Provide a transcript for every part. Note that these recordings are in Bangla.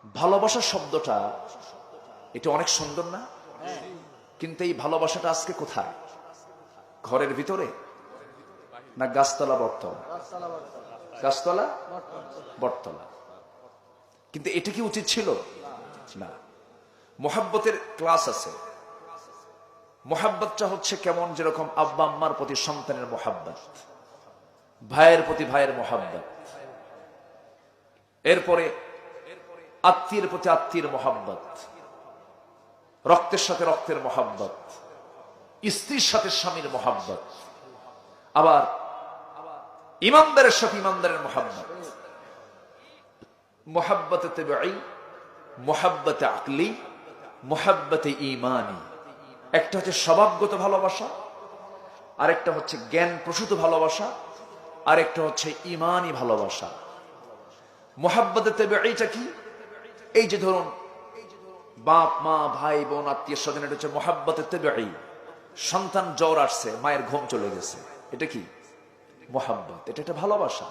ভালোবাসা শব্দটা এটা অনেক সুন্দর না? কিন্তু এই ভালোবাসাটা আজকে কোথায়? ঘরের ভিতরে না গাছতলা বটতলা? গাছতলা বটতলা। কিন্তু এটা কি উচিত ছিল না? মোহাব্বতের ক্লাস আছে। মোহাব্বতটা হচ্ছে কেমন, যেরকম আব্বা আম্মার প্রতি সন্তানের মোহাব্বত, ভাইয়ের প্রতি ভাইয়ের মোহাব্বত, এরপরে আত্মীয়ের প্রতি আত্মীয়ের মোহাব্বত, রক্তের সাথে রক্তের মোহাব্বত, স্ত্রীর সাথে স্বামীর মোহাব্বত, আবার ইমানদারের সাথে ইমানদারের মোহাব্বত, মোহাব্বতে তাবিঈ, মোহাব্বতে আকলি, মোহাব্বতে ঈমানি। একটা হচ্ছে স্বভাবগত ভালোবাসা, আরেকটা হচ্ছে জ্ঞান প্রসূত ভালোবাসা, আরেকটা হচ্ছে ঈমানি ভালোবাসা। মোহাব্বতে তাবিঈটা কি? এই যে ধরুন বাপ মা ভাই বোন আত্মীয় স্বজন, এটা হচ্ছে মোহাব্বতে তাবিঈ। সন্তান জ্বর আসছে, মায়ের ঘুম চলে গেছে, এটা কি মোহাব্বত? এটা একটা ভালোবাসা,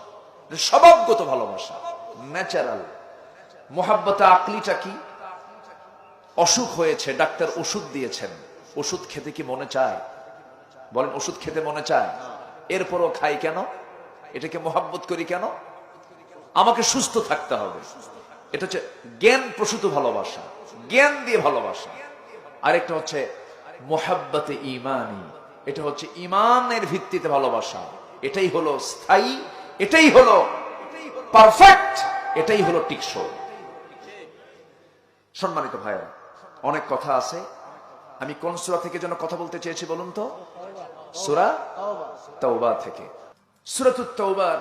এটা স্বভাবগত ভালোবাসা, ন্যাচারাল। মোহাব্বতে আকলিটা কি? অসুখ হয়েছে, ডাক্তার ওষুধ দিয়েছেন, ওষুধ খেতে কি মনে চায়? বলেন, ওষুধ খেতে মনে চায়, এরপরও খাই কেন? এটাকে মোহাব্বত করি কেন? আমাকে সুস্থ থাকতে হবে। এটা হচ্ছে জ্ঞান প্রসূত ভালোবাসা, জ্ঞান দিয়ে ভালোবাসা। আরেকটা হচ্ছে মোহাব্বতে ঈমানি, এটা হচ্ছে ঈমানের ভিত্তিতে ভালোবাসা। এটাই হলো স্থায়ী, এটাই হলো পারফেক্ট, এটাই হলো টিকসই। সম্মানিত ভাইরা, অনেক কথা আছে। আমি কোন সূরা থেকে যেন কথা বলতে চেয়েছি বলুন তো? সূরা তাওবা থেকে। সূরাতুত তাওবার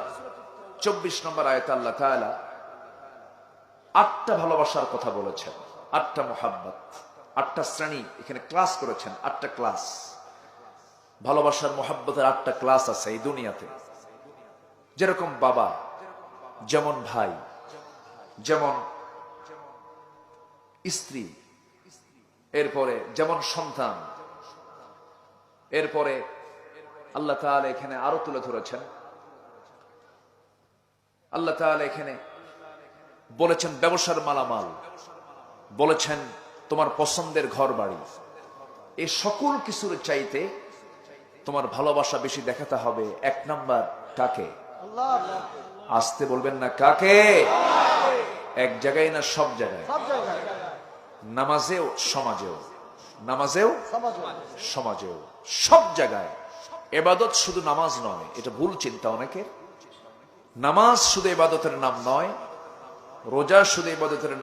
24 নম্বর আয়াতে আল্লাহ তাআলা 8টা ভালোবাসার কথা বলেছেন, 8টা মোহাব্বত, 8টা শ্রেণী এখানে ক্লাস করেছেন। 8টা ক্লাস ভালোবাসার, মোহাব্বতের 8টা ক্লাস আছে এই দুনিয়াতে। যেরকম বাবা, যেমন ভাই, যেমন স্ত্রী, এরপরে যেমন সন্তান, এরপরে আল্লাহ তাআলা এখানে আরো তুলে ধরেছেন। আল্লাহ তাআলা এখানে বলেছেন ব্যবসার মালামাল, বলেছেন তোমার পছন্দের ঘর বাড়ি। এই সকল কিছুর চাইতে তোমার ভালোবাসা বেশি দেখাতে হবে 1 নাম্বার কাকে? আসতে বলবেন না, কাকে? এক জায়গায় না, সব জায়গায়। নামাজেও সমাজেও, নামাজেও সমাজেও, সব জায়গায়। ইবাদত শুধু নামাজ নয়, এটা ভুল চিন্তা অনেকের। নামাজ শুধু ইবাদতের নাম নয়, রোজা শুধু ইবাদতের